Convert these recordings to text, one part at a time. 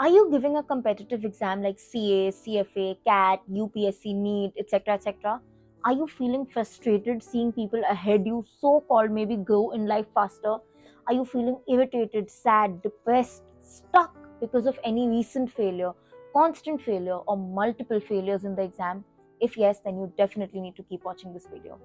Are you giving a competitive exam like CA, CFA, CAT, UPSC, NEET, etc., etc.? Are you feeling frustrated seeing people ahead you, so called maybe grow in life faster? Are you feeling irritated, sad, depressed, stuck because of any recent failure, constant failure, or multiple failures in the exam? If yes, then you definitely need to keep watching this video.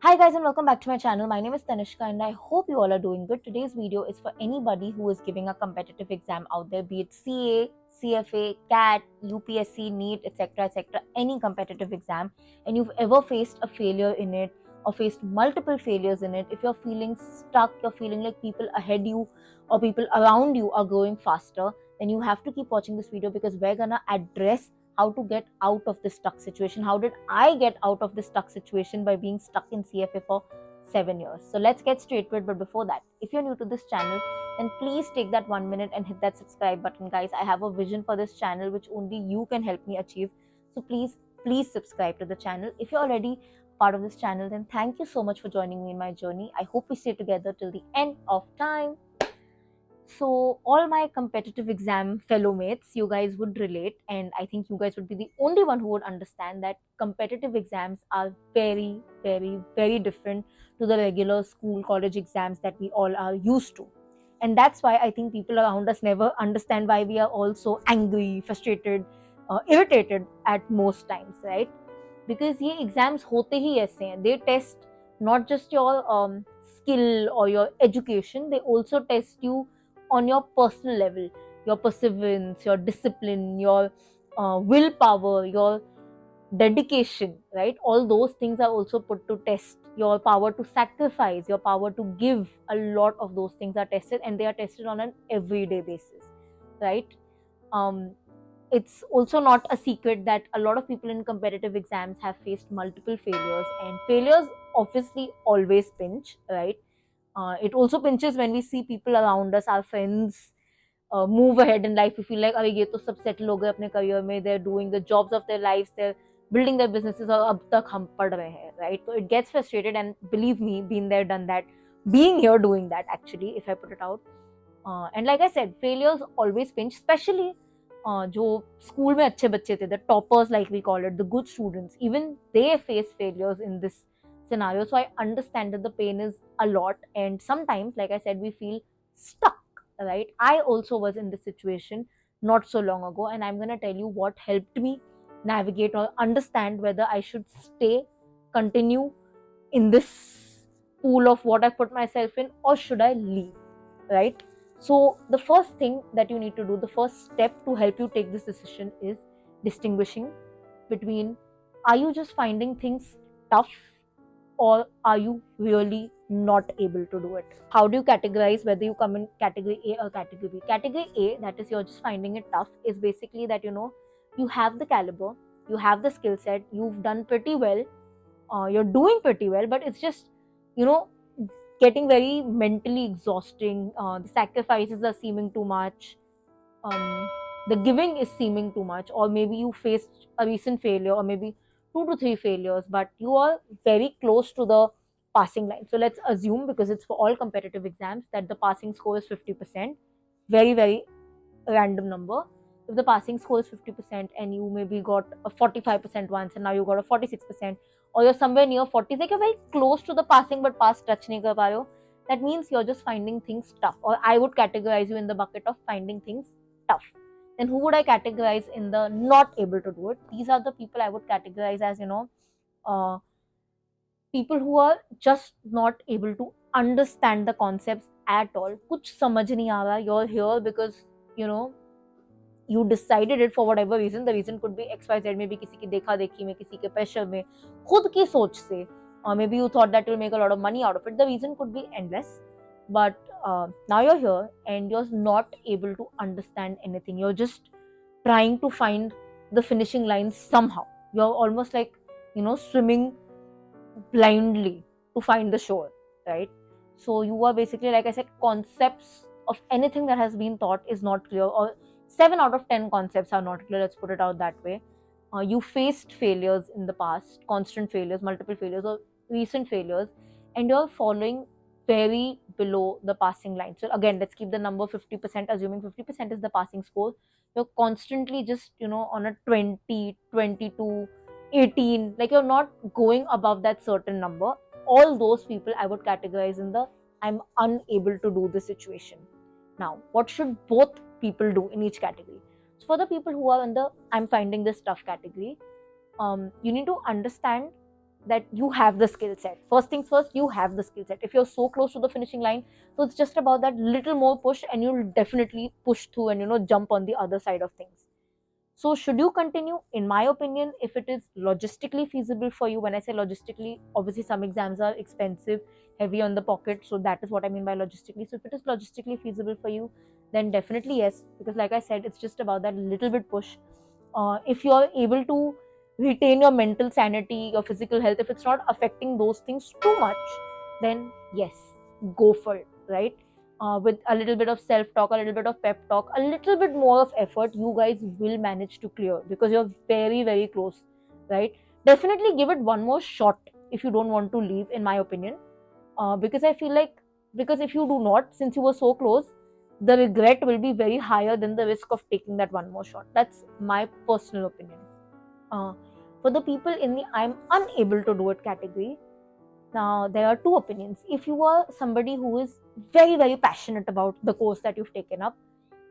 Hi guys and welcome back to my channel. My name is Tanishka and I hope you all are doing good. Today's video is for anybody who is giving a competitive exam out there, be it CA, CFA, CAT, UPSC, NEET, etc., etc., any competitive exam, and you've ever faced a failure in it or faced multiple failures in it. If you're feeling stuck, you're feeling like people ahead you or people around you are growing faster, then you have to keep watching this video because we're gonna address how to get out of this stuck situation. How did I get out of this stuck situation by being stuck in CFA for 7 years? So let's get straight to it. But before that, if you're new to this channel, then please take that 1 minute and hit that subscribe button, guys. I have a vision for this channel which only you can help me achieve. So please subscribe to the channel. If you're already part of this channel, then thank you so much for joining me in my journey. I hope we stay together till the end of time. So all my competitive exam fellow mates, you guys would relate, and I think you guys would be the only one who would understand that competitive exams are very, very, very different to the regular school, college exams that we all are used to. And that's why I think people around us never understand why we are all so angry, frustrated, irritated at most times, right? Because ये exams होते ही ऐसे हैं. They test not just your skill or your education, they also test you on your personal level, your perseverance, your discipline, your willpower, your dedication, right? All those things are also put to test. Your power to sacrifice, your power to give, a lot of those things are tested, and they are tested on an everyday basis, right? um, it's also not a secret that a lot of people in competitive exams have faced multiple failures, and failures obviously always pinch, right? It also pinches when we see people around us, our friends, move ahead in life. We feel like अरे ये तो सब settle हो गए अपने career में, they're doing the jobs of their lives, they're building their businesses, और अब तक हम पढ़ रहे हैं, right? So it gets frustrated, and believe me, been there, done that, being here, doing that actually, if I put it out. And like I said, failures always pinch, especially जो school में अच्छे बच्चे थे, the toppers like we call it, the good students, even they face failures in this scenario. So I understand that the pain is a lot, and sometimes, like I said, we feel stuck, right? I also was in this situation not so long ago, and I'm going to tell you what helped me navigate or understand whether I should stay, continue in this pool of what I've put myself in, or should I leave, right? So the first thing that you need to do, the first step to help you take this decision, is distinguishing between, are you just finding things tough, or are you really not able to do it? How do you categorize whether you come in category A or category B? Category A, that is you're just finding it tough, is basically that you have the caliber, you have the skill set, you've done pretty well, you're doing pretty well, but it's just you know getting very mentally exhausting. The sacrifices are seeming too much, um, the giving is seeming too much, or maybe you faced a recent failure, or maybe 2 to 3 failures, but you are very close to the passing line. So let's assume, because it's for all competitive exams, that the passing score is 50%. Very, very random number. If the passing score is 50% and you maybe got a 45% once and now you got a 46%, or you're somewhere near 40, like you're very close to the passing but pass touch nahi kar pa rahe ho, that means you're just finding things tough. Or I would categorize you in the bucket of finding things tough. Then who would I categorize in the not able to do it? These are the people I would categorize as, uh, people who are just not able to understand the concepts at all. Kuch samajh nahi aa raha, you're here because you decided it for whatever reason. The reason could be XYZ, maybe किसी की देखा देखी में, किसी के pressure में, खुद की सोच से, or maybe you thought that you'll make a lot of money out of it. The reason could be endless, but now you're here and you're not able to understand anything. You're just trying to find the finishing line somehow. You're almost like swimming blindly to find the shore, right? So you are basically, like I said, concepts of anything that has been taught is not clear, or 7 out of 10 concepts are not clear, let's put it out that way. You faced failures in the past, constant failures, multiple failures, or recent failures, and you're following very below the passing line. So again, let's keep the number 50%, assuming 50% is the passing score. You're constantly just, on a 20, 22, 18, like you're not going above that certain number. All those people I would categorize in the I'm unable to do this situation. Now, what should both people do in each category? So for the people who are in the I'm finding this tough category, you need to understand that you have the skill set. First things first, you have the skill set. If you're so close to the finishing line, so it's just about that little more push, and you'll definitely push through and jump on the other side of things. So should you continue? In my opinion, if it is logistically feasible for you, when I say logistically, obviously some exams are expensive, heavy on the pocket, so that is what I mean by logistically. So if it is logistically feasible for you, then definitely yes, because like I said, it's just about that little bit push. If you're able to retain your mental sanity, your physical health, if it's not affecting those things too much, then yes, go for it, right? With a little bit of self talk, a little bit of pep talk, a little bit more of effort, you guys will manage to clear, because you're very, very close, right? Definitely give it one more shot if you don't want to leave, in my opinion. Because I feel like, because if you do not, since you were so close, the regret will be very higher than the risk of taking that one more shot. That's my personal opinion. uh, for the people in the I'm unable to do it category, now there are two opinions. If you are somebody who is very, very passionate about the course that you've taken up,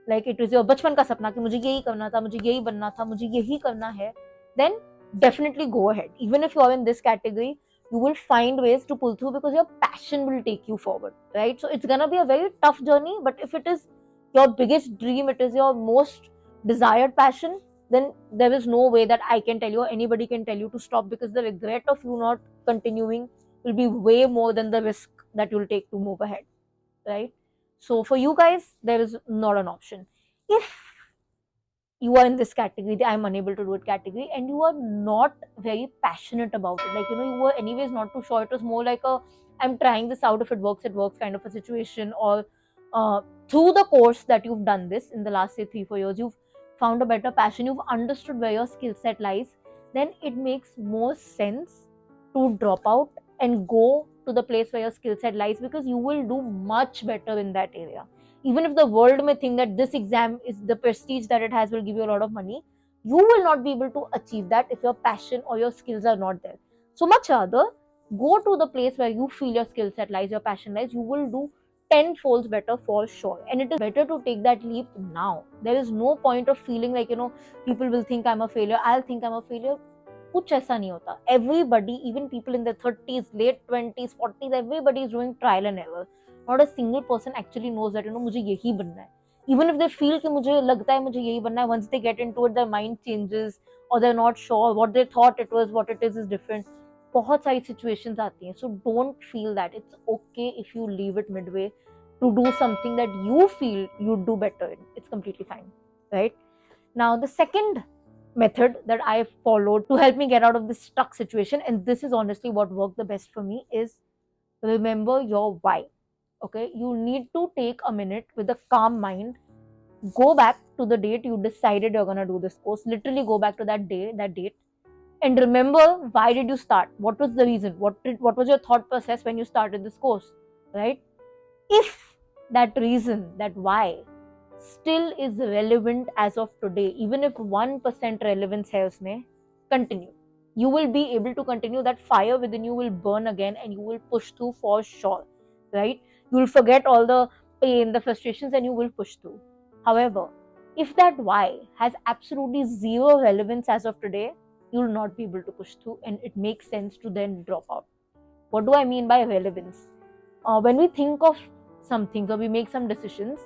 like it was your बचपन का सपना कि मुझे यही करना था, मुझे यही बनना था, मुझे यही करना है, then definitely go ahead. Even if you are in this category, you will find ways to pull through, because your passion will take you forward, right? So it's gonna be a very tough journey, but if it is your biggest dream, it is your most desired passion, then there is no way that I can tell you or anybody can tell you to stop, because the regret of you not continuing will be way more than the risk that you'll take to move ahead, right? So for you guys, there is not an option. If you are in this category, the I'm unable to do it category, and you are not very passionate about it, like you were anyways not too sure, it was more like a I'm trying this out, if it works kind of a situation, or through the course that you've done this in the last say 3-4 years, you've found a better passion, you've understood where your skill set lies, then it makes more sense to drop out and go to the place where your skill set lies, because you will do much better in that area. Even if the world may think that this exam is the prestige that it has will give you a lot of money, you will not be able to achieve that if your passion or your skills are not there. So much rather, go to the place where you feel your skill set lies, your passion lies. You will do 10 folds better for sure. And it is better to take that leap now. There is no point of feeling like, people will think I'm a failure, I'll think I'm a failure. कुछ ऐसा नहीं होता. Everybody, even people in their 30s, late 20s, 40s, everybody is doing trial and error. Not a single person actually knows that मुझे यही बनना है. Even if they feel कि मुझे लगता है मुझे यही बनना है, once they get into it, their mind changes, or they're not sure what they thought it was, what it is different. बहुत सारी situations आती हैं. So don't feel that. It's okay if you leave it midway to do something that you feel you'd do better in. It's completely fine, right? Now, the second method that I followed to help me get out of this stuck situation, and this is honestly what worked the best for me, is remember your why. Okay, you need to take a minute with a calm mind, go back to the date you decided you're gonna do this course, literally go back to that date, and remember, why did you start? What was the reason? What was your thought process when you started this course, right? If that reason, that why, still is relevant as of today, even if 1% relevance है उसमें, continue. You will be able to continue. That fire within you will burn again, and you will push through for sure, right? You will forget all the pain, the frustrations, and you will push through. However, if that why has absolutely zero relevance as of today, you will not be able to push through, and it makes sense to then drop out. What do I mean by relevance? When we think of some things or we make some decisions,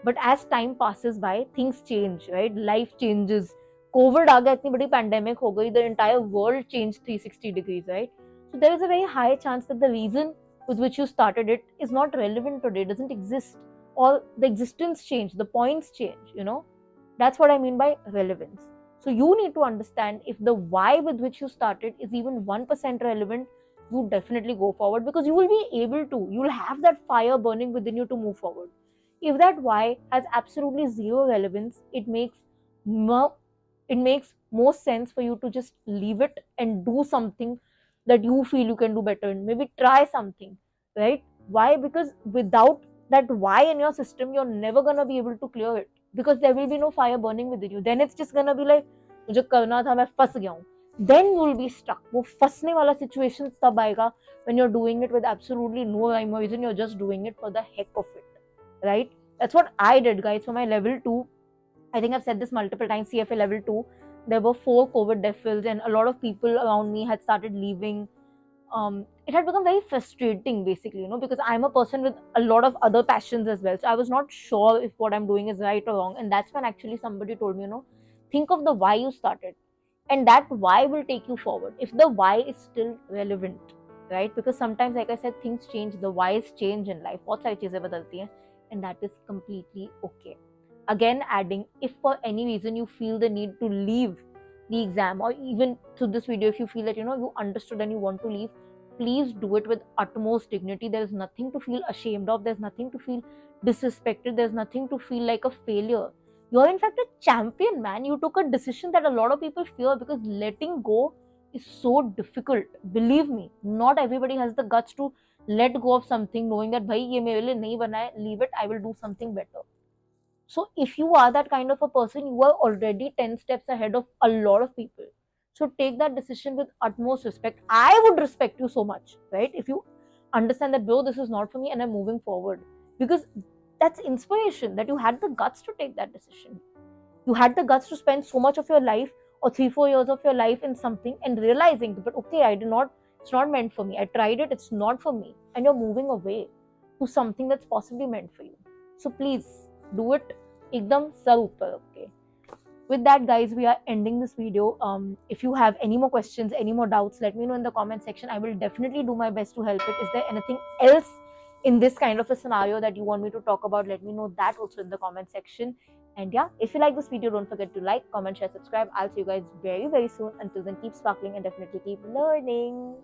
but as time passes by, things change, right? Life changes. COVID आ गया, इतनी बड़ी pandemic हो गई, the entire world changed 360 degrees, right? So there is a very high chance that the reason with which you started it is not relevant today, doesn't exist, or the existence changed, the points change, That's what I mean by relevance. So you need to understand if the why with which you started is even 1% relevant, you definitely go forward, because you will be able to, you will have that fire burning within you to move forward. If that why has absolutely zero relevance, it makes more sense for you to just leave it and do something that you feel you can do better in. Maybe try something, right? Why? Because without that why in your system, you're never gonna be able to clear it, because there will be no fire burning within you. Then it's just gonna be like, मुझे करना था, मैं फंस गया हूँ. Then you will be stuck. वो फंसने वाला situation तब आएगा when you're doing it with absolutely no rhyme or reason. You're just doing it for the heck of it, right? That's what I did, guys, for my level 2. I think I've said this multiple times. CFA level 2, there were 4 COVID death fills, and a lot of people around me had started leaving. It had become very frustrating, basically, because I'm a person with a lot of other passions as well. So I was not sure if what I'm doing is right or wrong. And that's when actually somebody told me, think of the why you started, and that why will take you forward if the why is still relevant, right? Because sometimes, like I said, things change, the whys change in life. बहुत सारी चीजें बदलती हैं, and that is completely okay. Again, adding, if for any reason you feel the need to leave the exam, or even through this video, if you feel that you understood and you want to leave, please do it with utmost dignity. There is nothing to feel ashamed of, there's nothing to feel disrespected, there's nothing to feel like a failure. You're in fact a champion, man. You took a decision that a lot of people fear, because letting go is so difficult. Believe me, not everybody has the guts to let go of something knowing that bhai ye mere liye nahi bana hai, leave it, I will do something better. So if you are that kind of a person, you are already 10 steps ahead of a lot of people. So take that decision with utmost respect. I would respect you so much, right? If you understand that, bro, this is not for me and I'm moving forward. Because that's inspiration, that you had the guts to take that decision. You had the guts to spend so much of your life, or 3-4 years of your life, in something and realizing, but okay, it's not meant for me. I tried it, it's not for me. And you're moving away to something that's possibly meant for you. So please do it ekdam sar upar, okay? With that, guys, we are ending this video. If you have any more questions, any more doubts, let me know in the comment section. I will definitely do my best to help it. Is there anything else in this kind of a scenario that you want me to talk about? Let me know that also in the comment section. And yeah, if you like this video, don't forget to like, comment, share, subscribe. I'll see you guys very, very soon. Until then, keep sparkling and definitely keep learning.